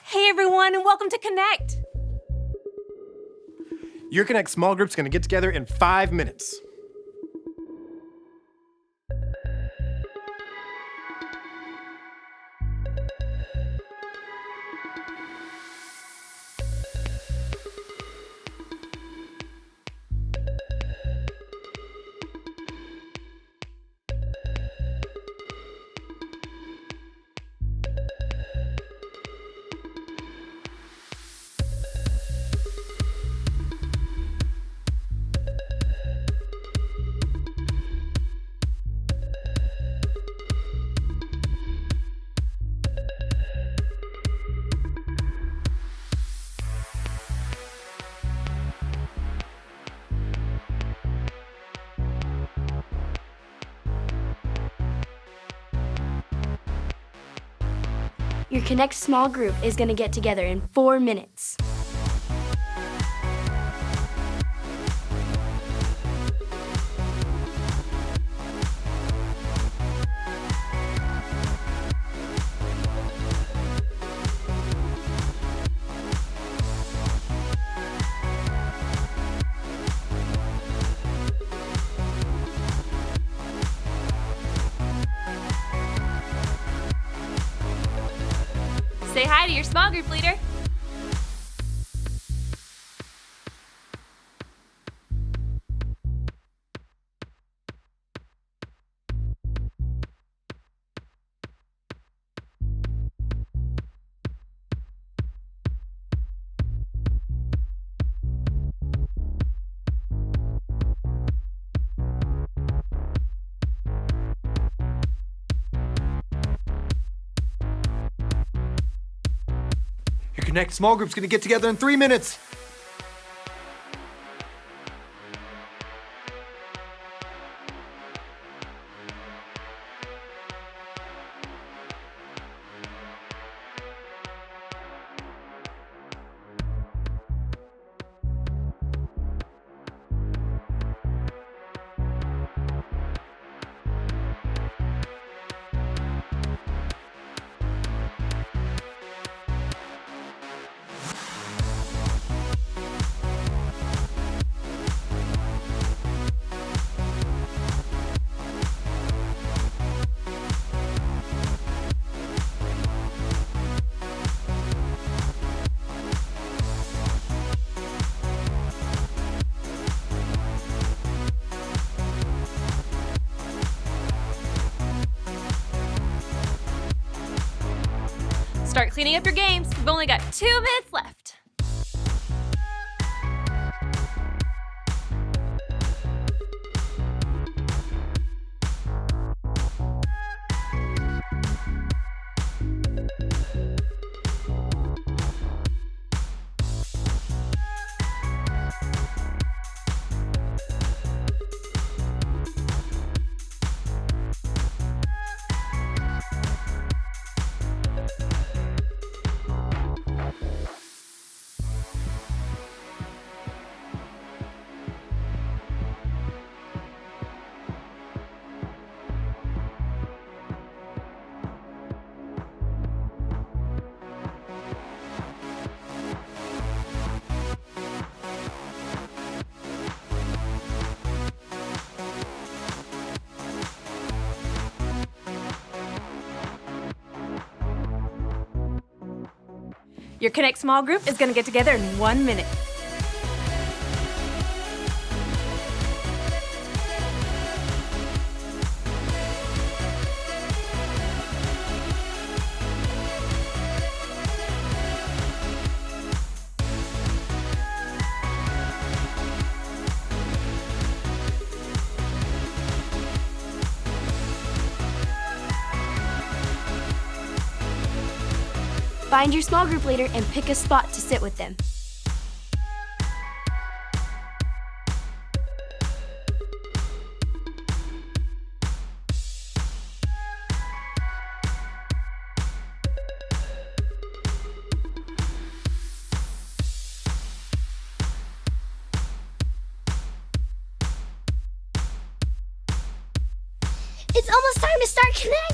Hey everyone, and welcome to Connect. Your Connect small group's gonna get together in 5 minutes. Your Connect small group is going to get together in 4 minutes. Say hi to your small group leader. Your Connect small group's gonna get together in 3 minutes. Start cleaning up your games. We've only got 2 minutes left. Your Connect small group is going to get together in 1 minute. Find your small group leader and pick a spot to sit with them. It's almost time to start Connect!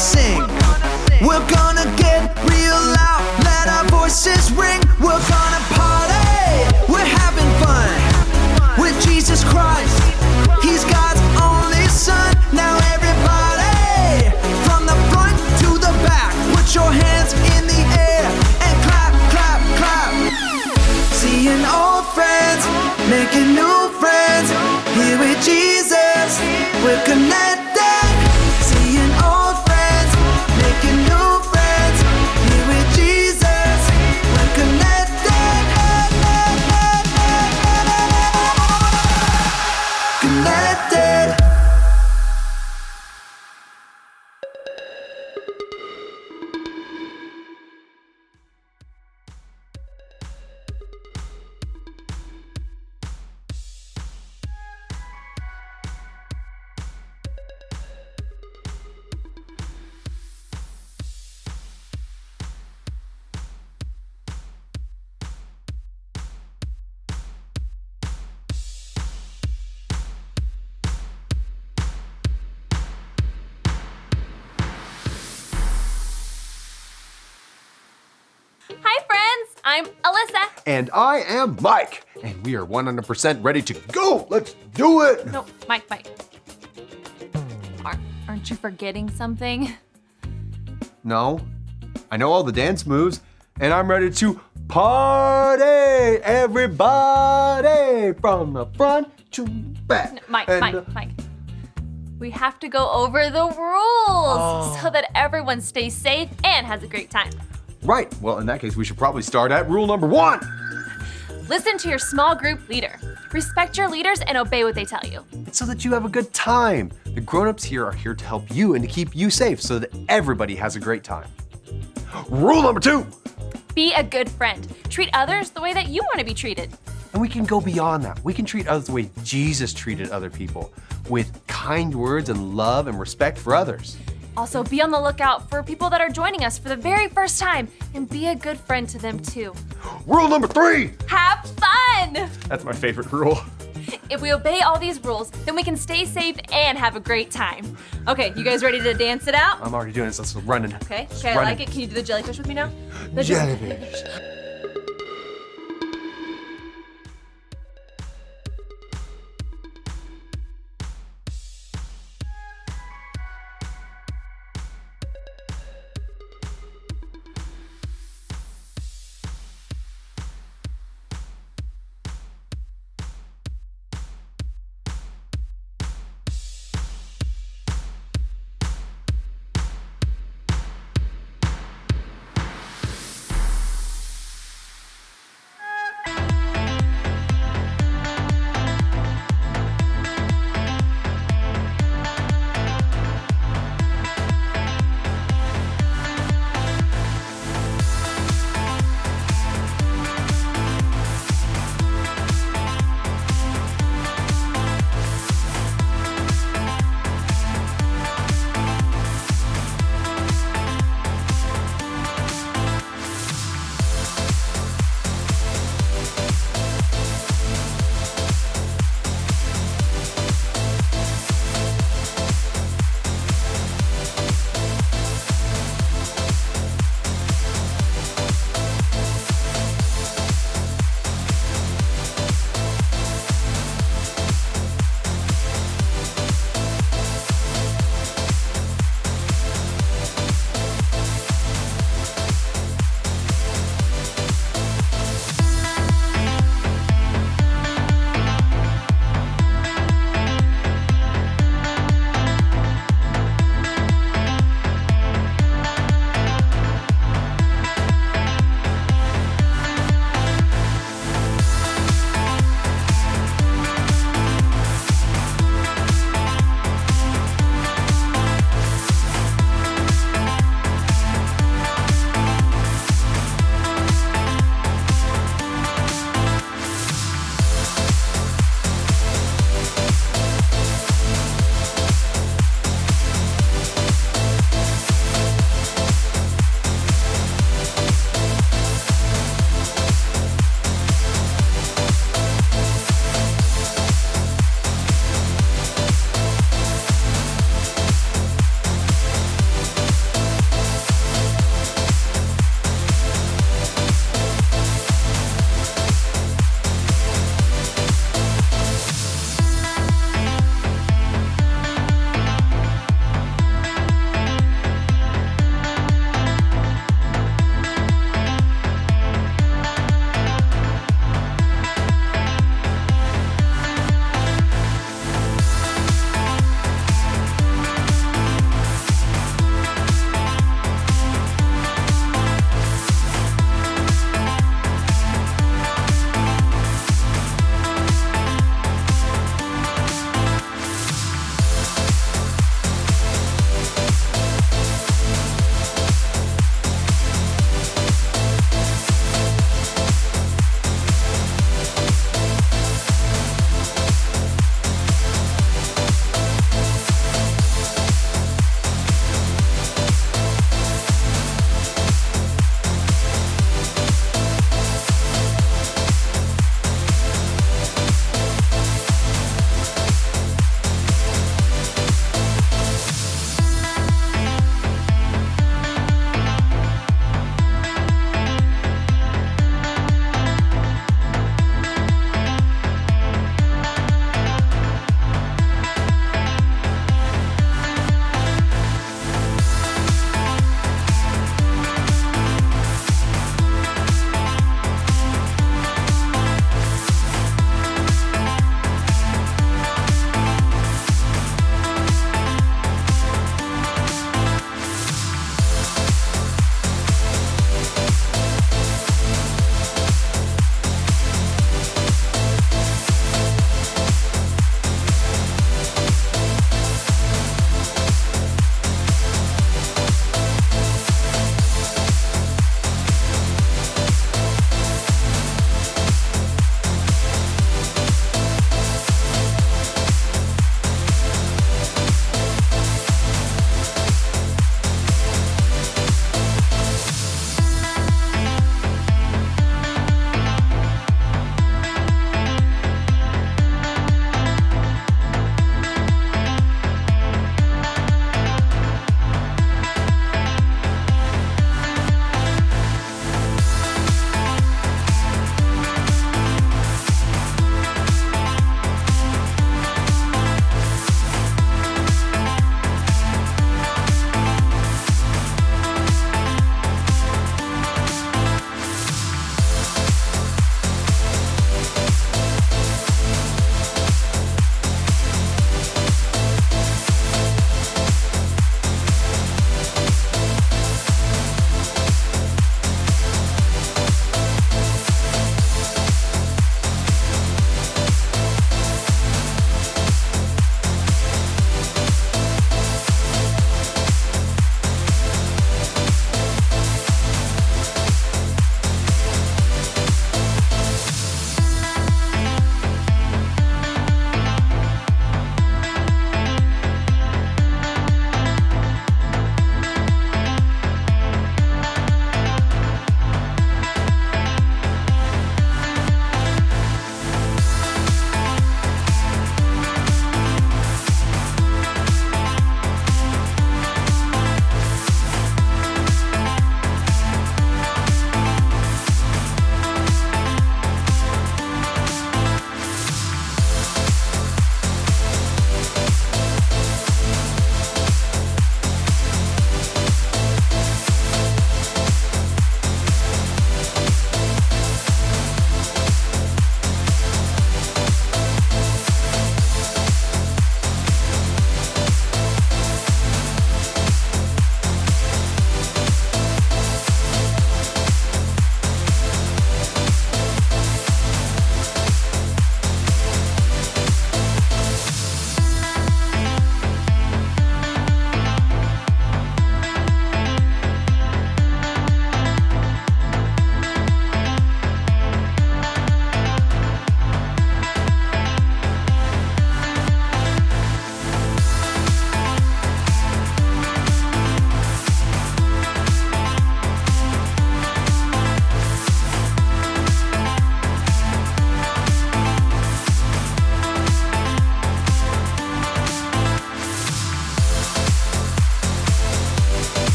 sing. We're gonna get real loud, let our voices ring. We're gonna party, we're having fun with Jesus Christ. He's God's only son. Now everybody, from the front to the back, put your hands in the air and clap, clap, clap. Seeing old friends, making new friends. Here with Jesus, we're connected. Seeing old friends, making new friends. Here with Jesus, we're connected. Connected. Hi, friends. I'm Alyssa. And I am Mike. And we are 100% ready to go. Let's do it. No, Mike. Aren't you forgetting something? No, I know all the dance moves, and I'm ready to party, everybody, from the front to back. Mike. And, We have to go over the rules so that everyone stays safe and has a great time. Right, well, in that case, we should probably start at rule number 1. Listen to your small group leader. Respect your leaders and obey what they tell you. It's so that you have a good time. The grown-ups here are here to help you and to keep you safe so that everybody has a great time. Rule number 2. Be a good friend. Treat others the way that you want to be treated. And we can go beyond that. We can treat others the way Jesus treated other people, with kind words and love and respect for others. Also, be on the lookout for people that are joining us for the very first time and be a good friend to them too. Rule number 3. Have fun! That's my favorite rule. If we obey all these rules, then we can stay safe and have a great time. Okay, you guys ready to dance it out? I'm already doing this. Let's run it. Okay, I like it. Can you do the jellyfish with me now? The Jellyfish.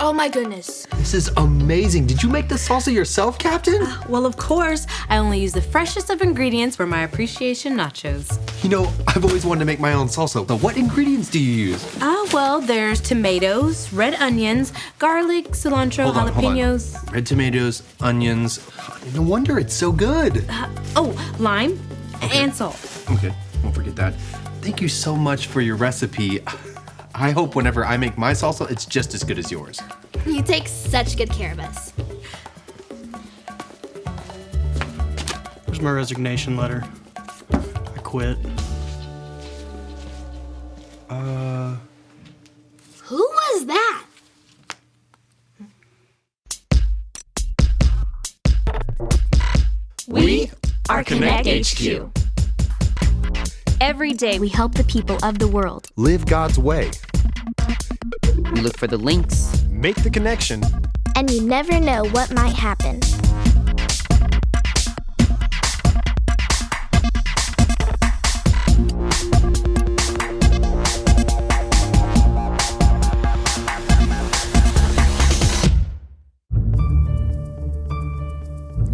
Oh my goodness. This is amazing. Did you make the salsa yourself, Captain? Well, of course. I only use the freshest of ingredients for my appreciation nachos. You know, I've always wanted to make my own salsa. But what ingredients do you use? Well, there's tomatoes, red onions, garlic, cilantro, Hold on. jalapenos. Red tomatoes, onions. No wonder it's so good. Lime, and salt. Okay, won't forget that. Thank you so much for your recipe. I hope whenever I make my salsa, it's just as good as yours. You take such good care of us. Here's my resignation letter. I quit. Who was that? We are Connect HQ. Every day We help the people of the world. Live God's way. We look for the links. Make the connection. And you never know what might happen.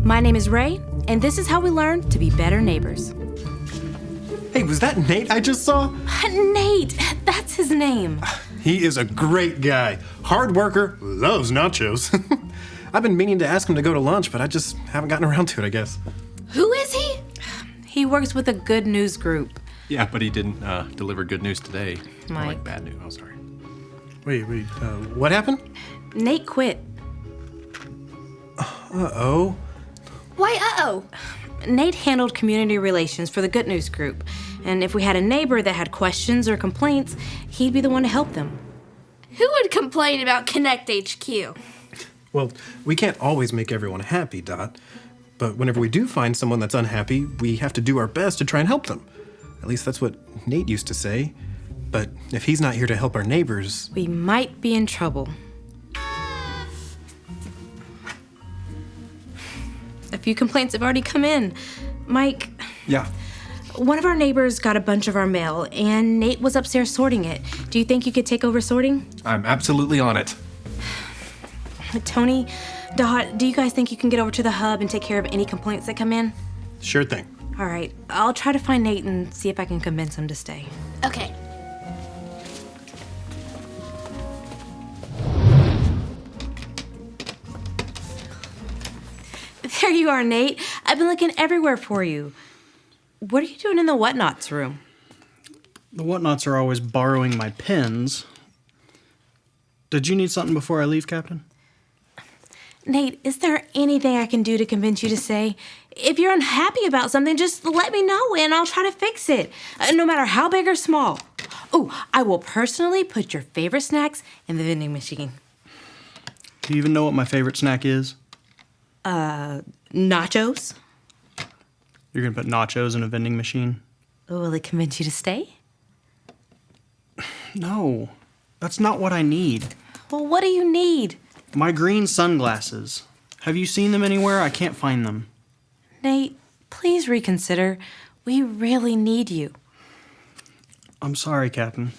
My name is Ray, and this is how we learn to be better neighbors. Hey, was that Nate I just saw? Nate, that's his name. He is a great guy. Hard worker, loves nachos. I've been meaning to ask him to go to lunch, but I just haven't gotten around to it, I guess. Who is he? He works with a good news group. Yeah, but he didn't deliver good news today. More Mike. like bad news. Oh, sorry. Wait, what happened? Nate quit. Uh-oh. Why, uh-oh? Nate handled community relations for the Good News Group, and if we had a neighbor that had questions or complaints, he'd be the one to help them. Who would complain about Connect HQ? Well, we can't always make everyone happy, Dot. But whenever we do find someone that's unhappy, we have to do our best to try and help them. At least that's what Nate used to say. But if he's not here to help our neighbors... We might be in trouble. A few complaints have already come in. Mike, Yeah. one of our neighbors got a bunch of our mail, and Nate was upstairs sorting it. Do you think you could take over sorting? I'm absolutely on it. Tony, Dot, do you guys think you can get over to the hub and take care of any complaints that come in? Sure thing. All right, I'll try to find Nate and see if I can convince him to stay. Okay. There you are, Nate. I've been looking everywhere for you. What are you doing in the Whatnots room? The Whatnots are always borrowing my pens. Did you need something before I leave, Captain? Nate, is there anything I can do to convince you to stay? If you're unhappy about something, just let me know and I'll try to fix it, no matter how big or small. Oh, I will personally put your favorite snacks in the vending machine. Do you even know what my favorite snack is? Nachos? You're gonna put nachos in a vending machine? Will it convince you to stay? No, that's not what I need. Well, what do you need? My green sunglasses. Have you seen them anywhere? I can't find them. Nate, please reconsider. We really need you. I'm sorry, Captain.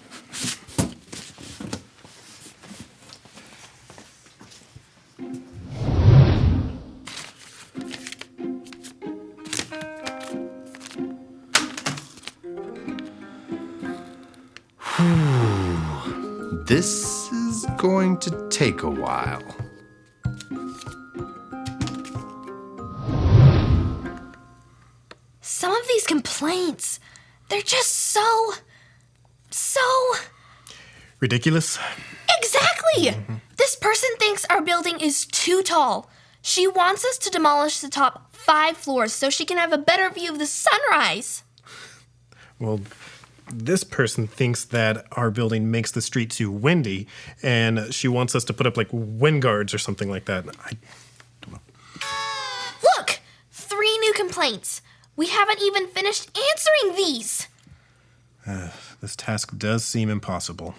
This is going to take a while. Some of these complaints, they're just so... Ridiculous? Exactly! This person thinks our building is too tall. She wants us to demolish the top 5 floors so she can have a better view of the sunrise. Well, this person thinks that our building makes the street too windy, and she wants us to put up, like, wind guards or something like that. I don't know. Look! 3 new complaints. We haven't even finished answering these. This task does seem impossible.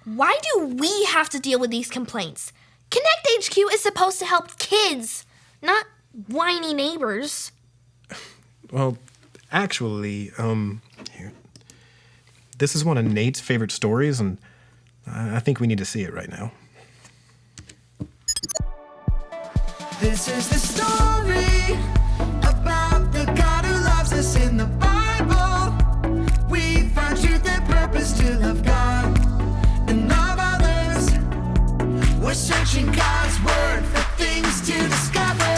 Why do we have to deal with these complaints? Connect HQ is supposed to help kids, not whiny neighbors. Well, actually, here. This is one of Nate's favorite stories, and I think we need to see it right now. This is the story about the God who loves us in the Bible. We find truth and purpose to love God and love others. We're searching God's word for things to discover.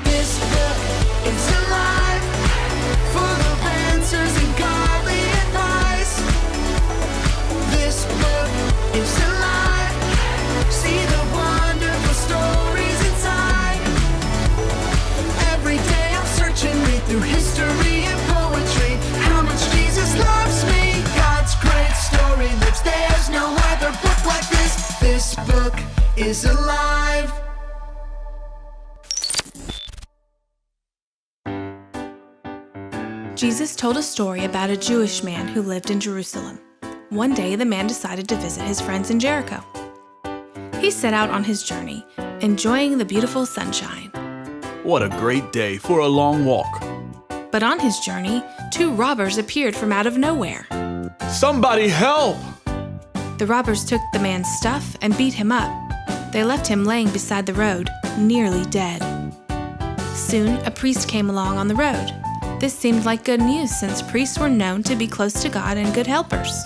This book is alive, full of answers and godly advice. This book is alive. See the wonderful stories inside. Every day I'm searching, read through history and poetry. How much Jesus loves me. God's great story lives. There's no other book like this. This book is alive. Jesus told a story about a Jewish man who lived in Jerusalem. One day, the man decided to visit his friends in Jericho. He set out on his journey, enjoying the beautiful sunshine. What a great day for a long walk. But on his journey, 2 robbers appeared from out of nowhere. Somebody help! The robbers took the man's stuff and beat him up. They left him laying beside the road, nearly dead. Soon, a priest came along on the road. This seemed like good news since priests were known to be close to God and good helpers.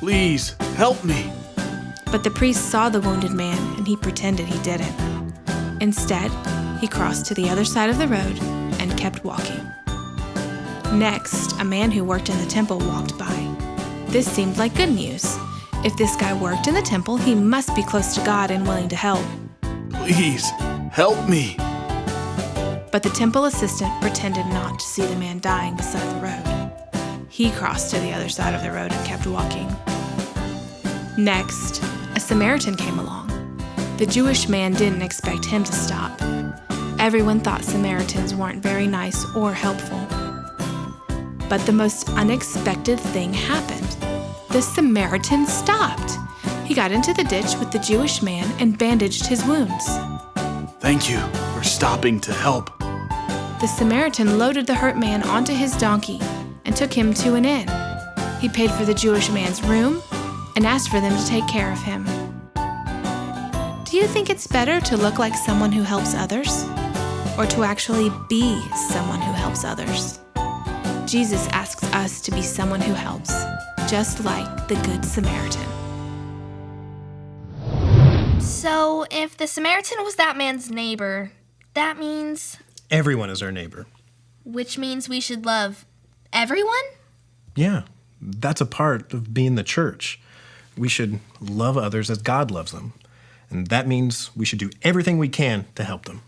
Please, help me. But the priest saw the wounded man and he pretended he didn't. Instead, he crossed to the other side of the road and kept walking. Next, a man who worked in the temple walked by. This seemed like good news. If this guy worked in the temple, he must be close to God and willing to help. Please, help me. But the temple assistant pretended not to see the man dying beside the road. He crossed to the other side of the road and kept walking. Next, a Samaritan came along. The Jewish man didn't expect him to stop. Everyone thought Samaritans weren't very nice or helpful. But the most unexpected thing happened. The Samaritan stopped. He got into the ditch with the Jewish man and bandaged his wounds. Thank you for stopping to help. The Samaritan loaded the hurt man onto his donkey and took him to an inn. He paid for the Jewish man's room and asked for them to take care of him. Do you think it's better to look like someone who helps others, or to actually be someone who helps others? Jesus asks us to be someone who helps, just like the Good Samaritan. So, if the Samaritan was that man's neighbor, that means... Everyone is our neighbor. Which means we should love everyone? Yeah, that's a part of being the church. We should love others as God loves them. And that means we should do everything we can to help them.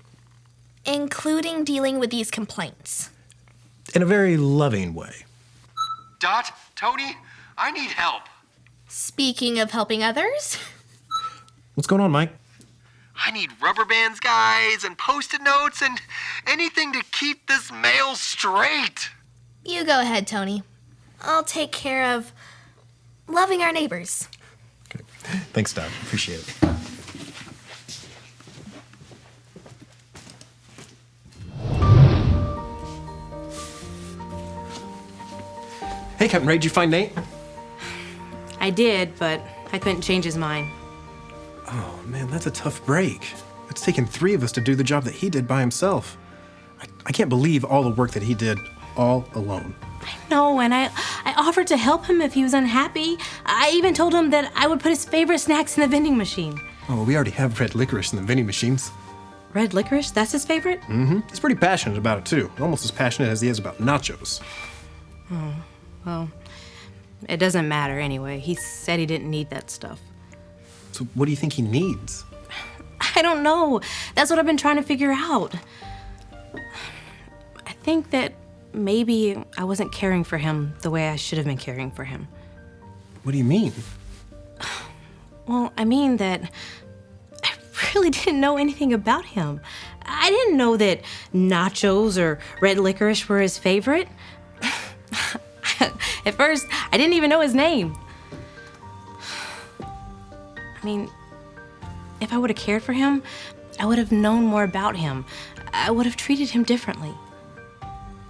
Including dealing with these complaints. In a very loving way. Dot, Tony, I need help. Speaking of helping others... What's going on, Mike? I need rubber bands, guys, and Post-it notes, and anything to keep this mail straight. You go ahead, Tony. I'll take care of loving our neighbors. Okay. Thanks, Doc. Appreciate it. Hey, Captain Ray, did you find Nate? I did, but I couldn't change his mind. Oh, man, that's a tough break. It's taken 3 of us to do the job that he did by himself. I can't believe all the work that he did all alone. No, and I offered to help him if he was unhappy. I even told him that I would put his favorite snacks in the vending machine. Oh, we already have red licorice in the vending machines. Red licorice? That's his favorite? Mm-hmm. He's pretty passionate about it, too. Almost as passionate as he is about nachos. Oh, well, it doesn't matter anyway. He said he didn't need that stuff. So what do you think he needs? I don't know. That's what I've been trying to figure out. I think that maybe I wasn't caring for him the way I should have been caring for him. What do you mean? Well, I mean that I really didn't know anything about him. I didn't know that nachos or red licorice were his favorite. At first, I didn't even know his name. I mean, if I would have cared for him, I would have known more about him. I would have treated him differently.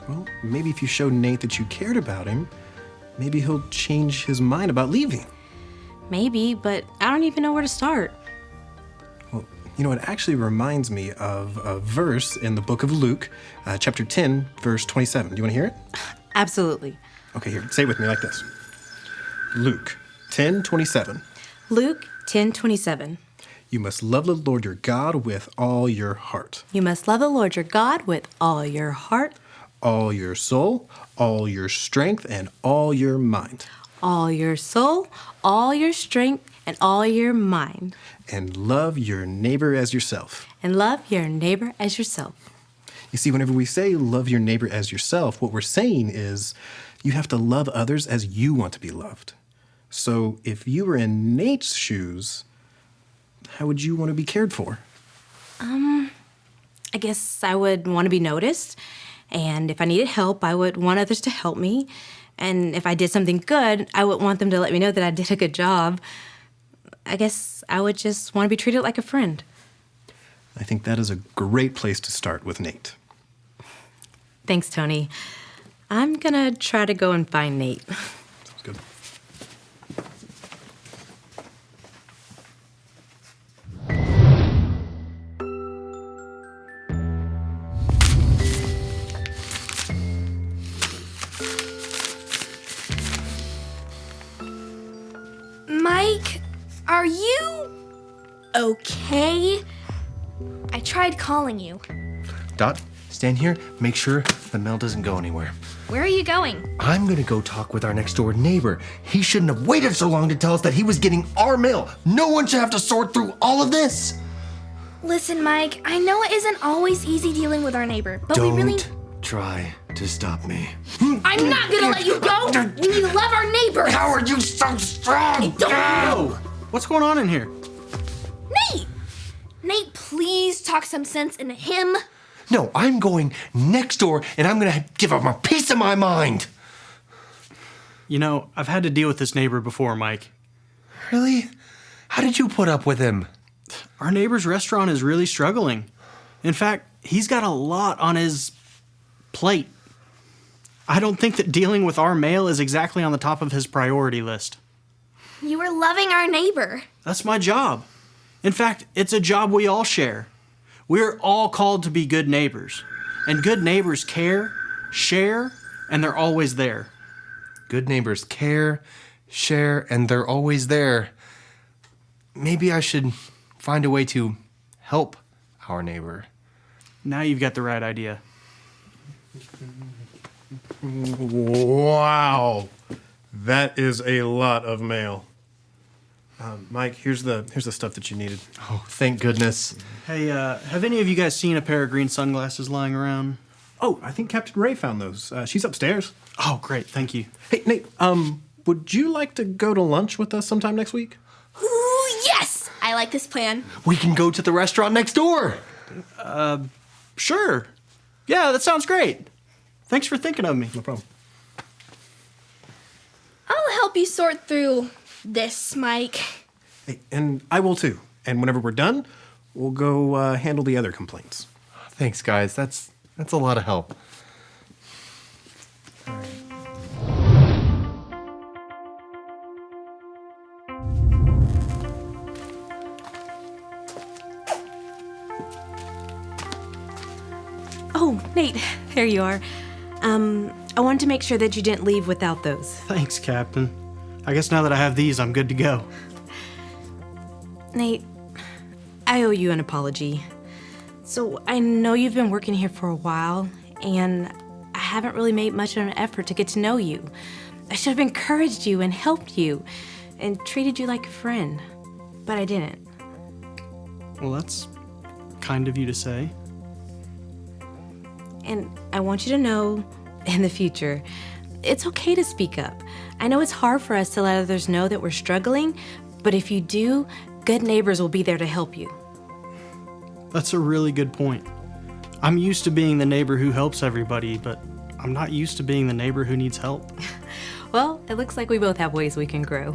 Well, maybe if you showed Nate that you cared about him, maybe he'll change his mind about leaving. Maybe, but I don't even know where to start. Well, You know, it actually reminds me of a verse in the book of Luke, chapter 10, verse 27. Do you want to hear it? Absolutely. Okay, here, say it with me like this. Luke 10:27. Luke 10:27. You must love the Lord your God with all your heart, You must love the Lord your God with all your heart, all your soul, all your strength, and all your mind. all your soul, all your strength, and all your mind. And love your neighbor as yourself. And love your neighbor as yourself. You see, whenever we say love your neighbor as yourself, what we're saying is you have to love others as you want to be loved. So if you were in Nate's shoes, how would you want to be cared for? I guess I would want to be noticed. And if I needed help, I would want others to help me. And if I did something good, I would want them to let me know that I did a good job. I guess I would just want to be treated like a friend. I think that is a great place to start with Nate. Thanks, Tony. I'm gonna try to go and find Nate. Sounds good. Mike, are you okay? I tried calling you. Dot, stand here. Make sure the mail doesn't go anywhere. Where are you going? I'm gonna go talk with our next door neighbor. He shouldn't have waited so long to tell us that he was getting our mail. No one should have to sort through all of this. Listen, Mike, I know it isn't always easy dealing with our neighbor, but we really... try to stop me. I'm not gonna let you go! We need to love our neighbor! How are you so strong? Oh, what's going on in here? Nate! Nate, please talk some sense into him. No, I'm going next door and I'm gonna give up a piece of my mind. You know, I've had to deal with this neighbor before, Mike. Really? How did you put up with him? Our neighbor's restaurant is really struggling. In fact, he's got a lot on his plate. I don't think that dealing with our mail is exactly on the top of his priority list. You were loving our neighbor. That's my job. In fact, it's a job we all share. We're all called to be good neighbors. And good neighbors care, share, and they're always there. Good neighbors care, share, and they're always there. Maybe I should find a way to help our neighbor. Now you've got the right idea. Wow. That is a lot of mail. Mike, here's the stuff that you needed. Oh, thank goodness. Hey, have any of you guys seen a pair of green sunglasses lying around? Oh, I think Captain Ray found those. She's upstairs. Oh, great. Thank you. Hey, Nate, would you like to go to lunch with us sometime next week? Ooh, yes! I like this plan. We can go to the restaurant next door. Sure. Yeah, that sounds great. Thanks for thinking of me. No problem. I'll help you sort through this, Mike. Hey, and I will too. And whenever we're done, we'll go handle the other complaints. Thanks, guys. That's a lot of help. Oh, Nate, there you are. I wanted to make sure that you didn't leave without those. Thanks, Captain. I guess now that I have these, I'm good to go. Nate, I owe you an apology. So I know you've been working here for a while, and I haven't really made much of an effort to get to know you. I should have encouraged you and helped you and treated you like a friend, but I didn't. Well, that's kind of you to say. And I want you to know, in the future, it's okay to speak up. I know it's hard for us to let others know that we're struggling, but if you do, good neighbors will be there to help you. That's a really good point. I'm used to being the neighbor who helps everybody, but I'm not used to being the neighbor who needs help. Well, it looks like we both have ways we can grow.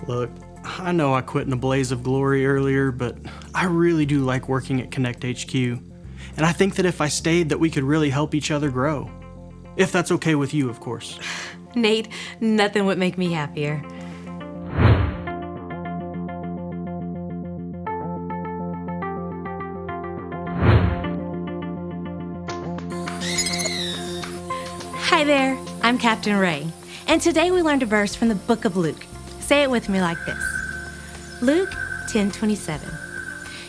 Look, I know I quit in a blaze of glory earlier, but I really do like working at Connect HQ. And I think that if I stayed, that we could really help each other grow. If that's okay with you, of course. Nate, nothing would make me happier. Hi there, I'm Captain Ray, and today we learned a verse from the book of Luke. Say it with me like this. Luke 10:27.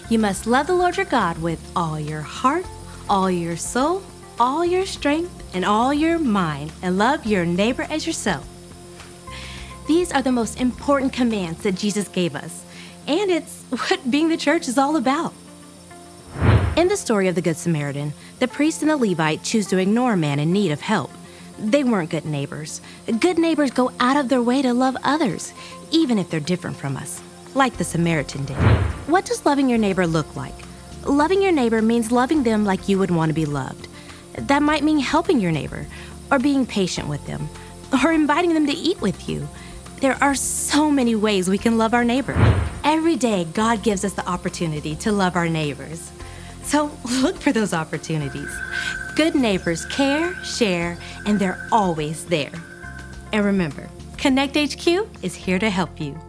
You must love the Lord your God with all your heart, all your soul, all your strength, and all your mind, and love your neighbor as yourself. These are the most important commands that Jesus gave us, and it's what being the church is all about. In the story of the Good Samaritan, the priest and the Levite choose to ignore a man in need of help. They weren't good neighbors. Good neighbors go out of their way to love others, even if they're different from us, like the Samaritan did. What does loving your neighbor look like? Loving your neighbor means loving them like you would want to be loved. That might mean helping your neighbor, or being patient with them, or inviting them to eat with you. There are so many ways we can love our neighbor. Every day, God gives us the opportunity to love our neighbors. So look for those opportunities. Good neighbors care, share, and they're always there. And remember, Connect HQ is here to help you.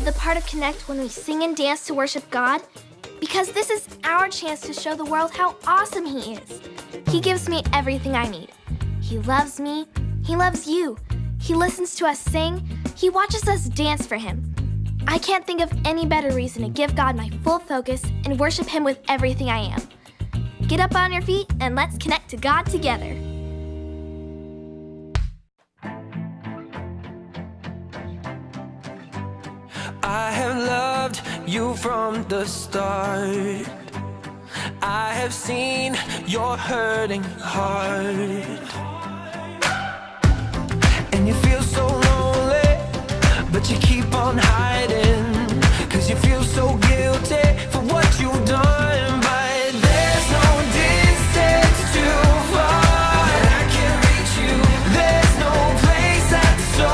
the part of Connect when we sing and dance to worship God? Because this is our chance to show the world how awesome He is. He gives me everything I need. He loves me. He loves you. He listens to us sing. He watches us dance for Him. I can't think of any better reason to give God my full focus and worship Him with everything I am. Get up on your feet and let's connect to God together. I have loved you from the start. I have seen your hurting heart. And you feel so lonely, but you keep on hiding. 'Cause you feel so guilty for what you've done. But there's no distance too far that I can't reach you. There's no place that's so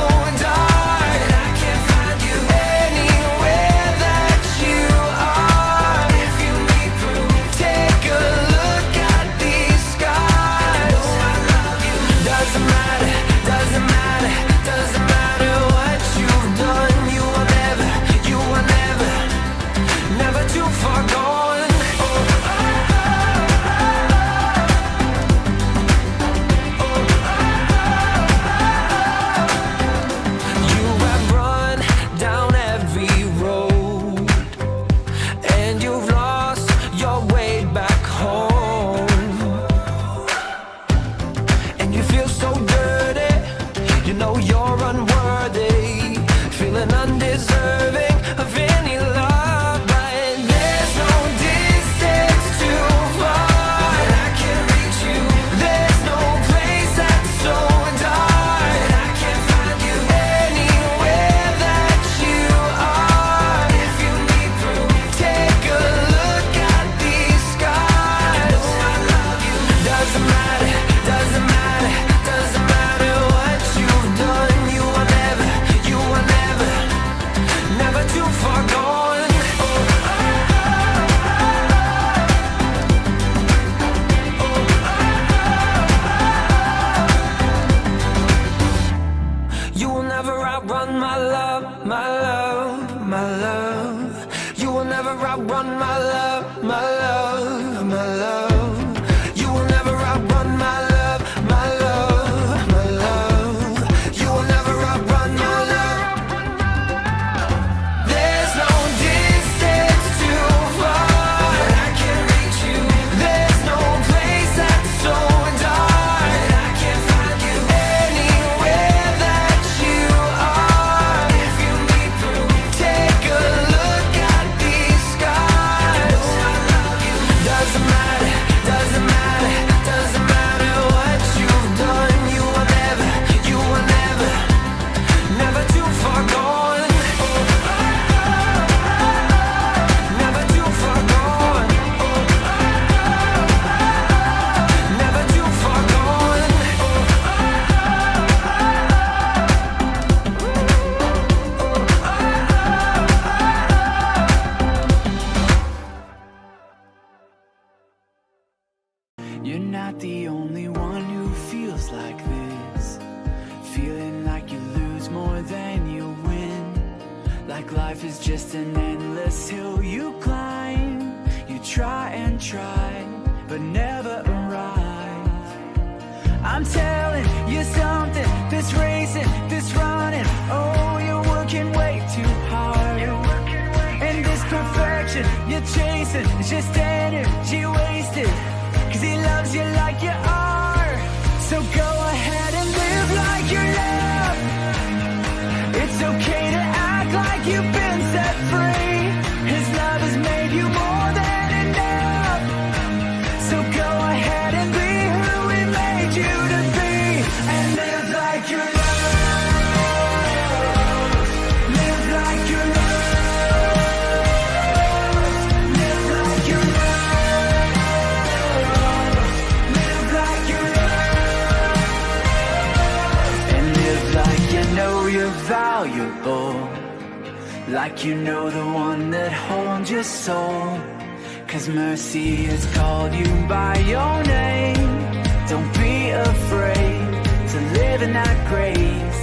dark that I can't find you. Anywhere that you are, if you need proof, take a look at these scars. I know I love you. Doesn't matter, doesn't matter, doesn't matter what you've done. You are never too far gone. You have run down every road, and you've lost your way back home. And you feel so dirty, you know you're unworthy, feeling undeserving of any love. You're not the only one who feels like this, feeling like you lose more than you win, like life is just an endless hill you climb. You try and try, but never arrive. I'm telling you something, this racing, this running, oh, you're working way too hard. And this perfection you're chasing is just energy wasted, 'cause He loves you like you are. So go ahead and live like you're loved. It's okay to act like you've been set free. His love has made you more than enough. So go ahead and be who He made you to be, and live like you're loved. Live like you're loved. Valuable, like you know the one that holds your soul, 'cause mercy has called you by your name. Don't be afraid to live in that grace.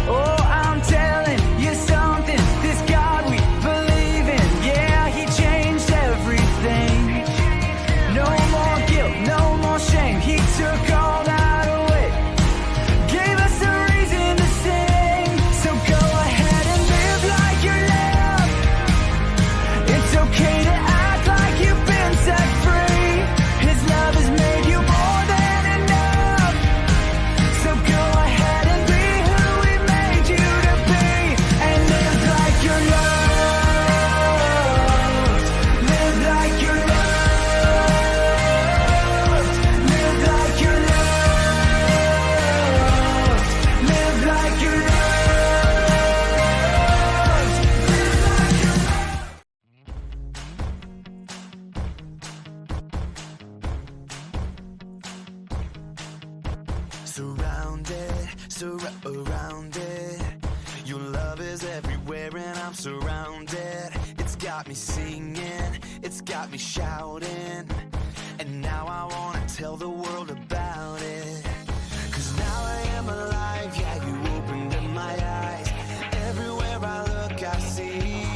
Oh, I'm telling you something, this God I'm surrounded. It's got me singing, it's got me shouting. And now I wanna tell the world about it. 'Cause now I am alive, yeah, you opened up my eyes. Everywhere I look, I see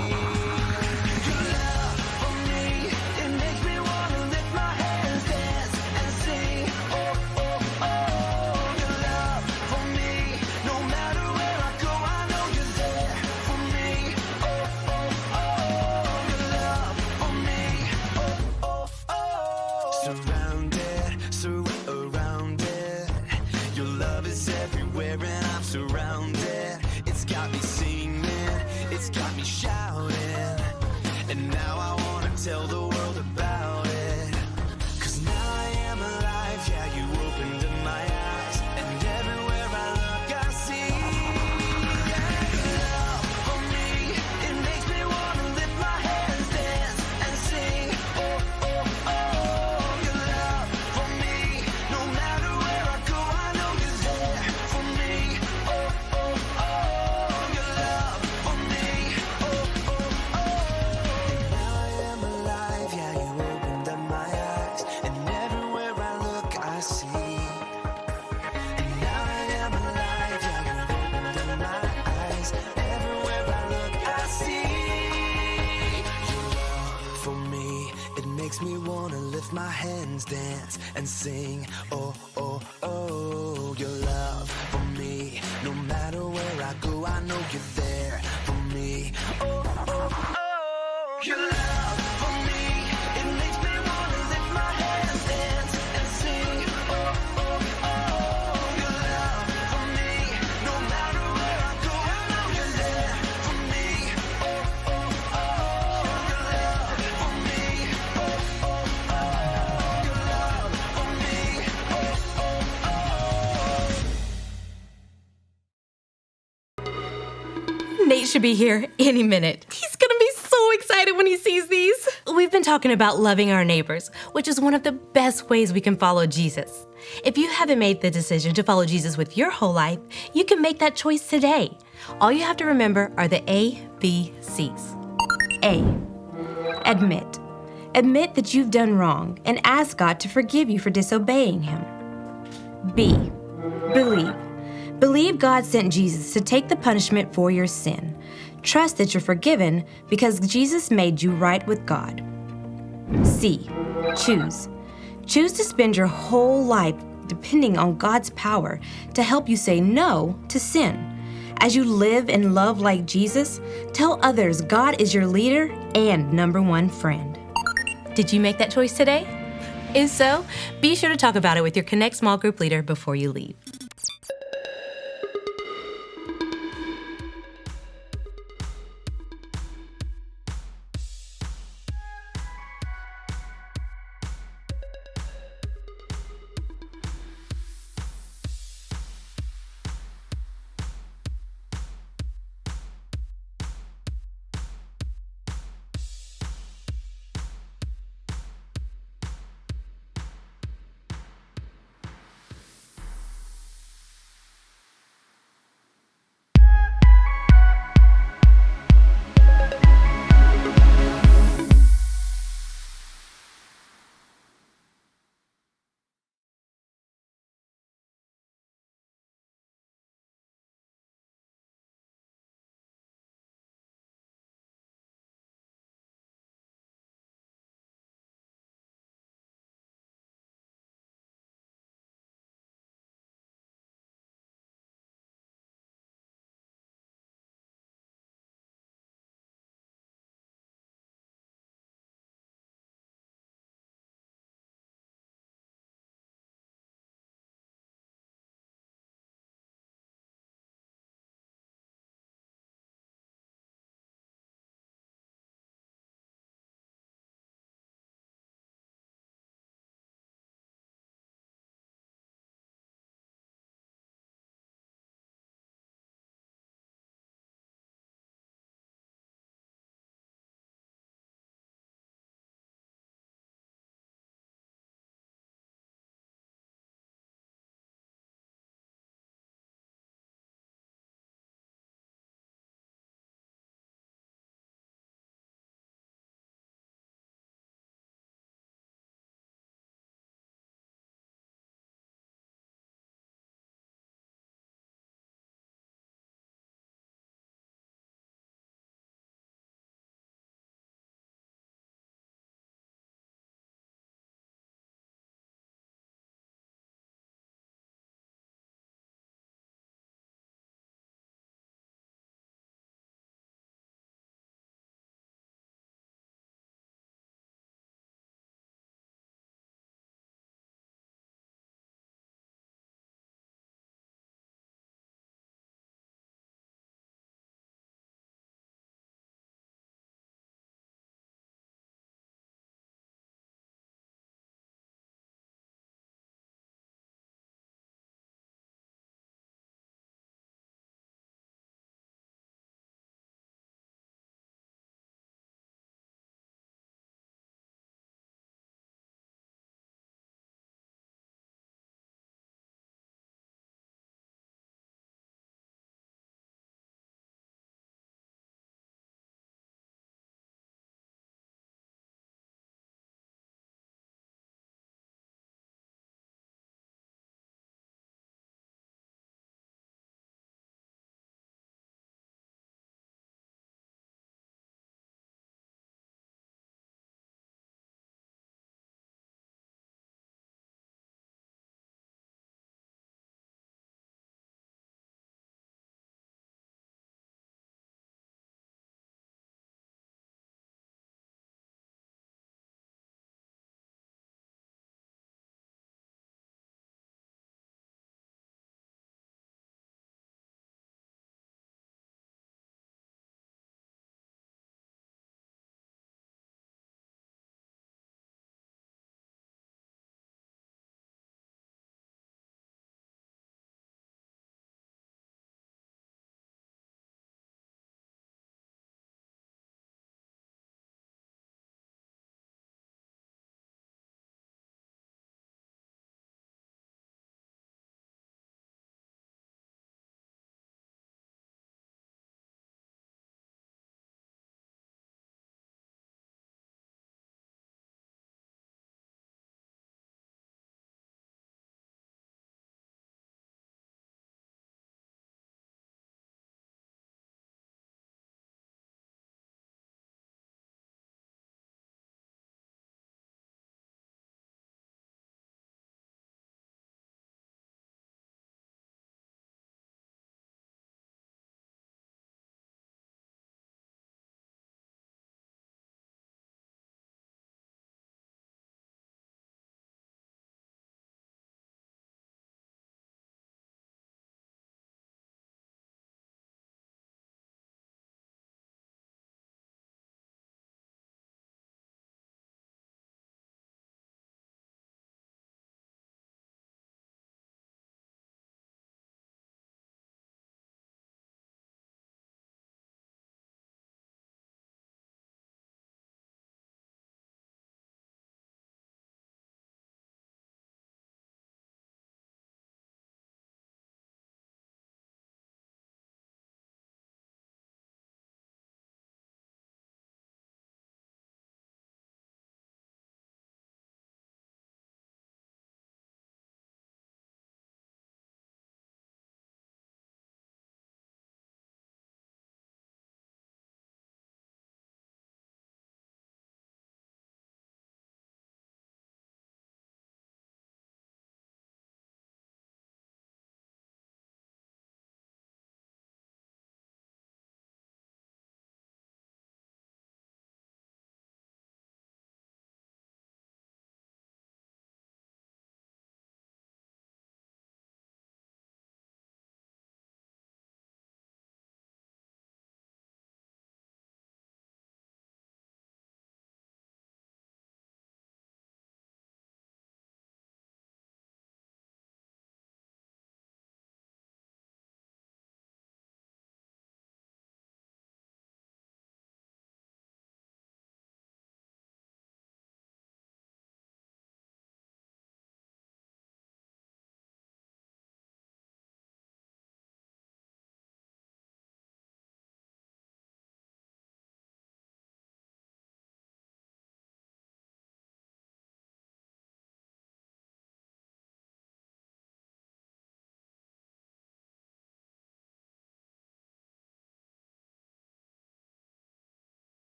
your love for me. It makes me wanna lift my hands, dance and sing. Oh, oh, oh, your love for me. No matter where I go, I know you're there for me. Oh, oh, oh, your love for me. Oh, oh, oh. Surrounded, surrounded. Your love is everywhere and I'm surrounded. It's got me singing, it's got me shouting. And now I wanna tell the world about it. 'Cause now I am alive, yeah, you opened up my eyes. And everywhere I look, I see your love for me. It makes me wanna lift my hands, dance and sing. Oh, oh, oh, your love for me. No matter where I go, I know you're there for me. Oh, oh, oh, your love for me. Oh, oh, oh. And now I am alive, yeah, you opened up my eyes. And everywhere I look, I see. And now I am alive, yeah, you opened up my eyes. Everywhere I look, I see your love for me. It makes me wanna lift my hands, dance and sing. Oh, oh, oh, your love for me. No matter where I go, I know you're there for me. Oh, oh, oh, your love for me. It makes me wanna lift my hands, dance and sing. Oh, oh, oh, your love for me. No matter where I go, I know you're there for me. Oh, oh, oh, your love for me. Oh, oh, oh, your love for me. Oh, oh, oh. Nate should be here any minute. He's gonna be so excited when he sees these. We've been talking about loving our neighbors, which is one of the best ways we can follow Jesus. If you haven't made the decision to follow Jesus with your whole life, you can make that choice today. All you have to remember are the ABCs. A, admit. Admit that you've done wrong and ask God to forgive you for disobeying Him. B, believe. Believe God sent Jesus to take the punishment for your sin. Trust that you're forgiven because Jesus made you right with God. C, choose. Choose to spend your whole life depending on God's power to help you say no to sin. As you live and love like Jesus, tell others God is your leader and #1 friend. Did you make that choice today? If so, be sure to talk about it with your Connect small group leader before you leave.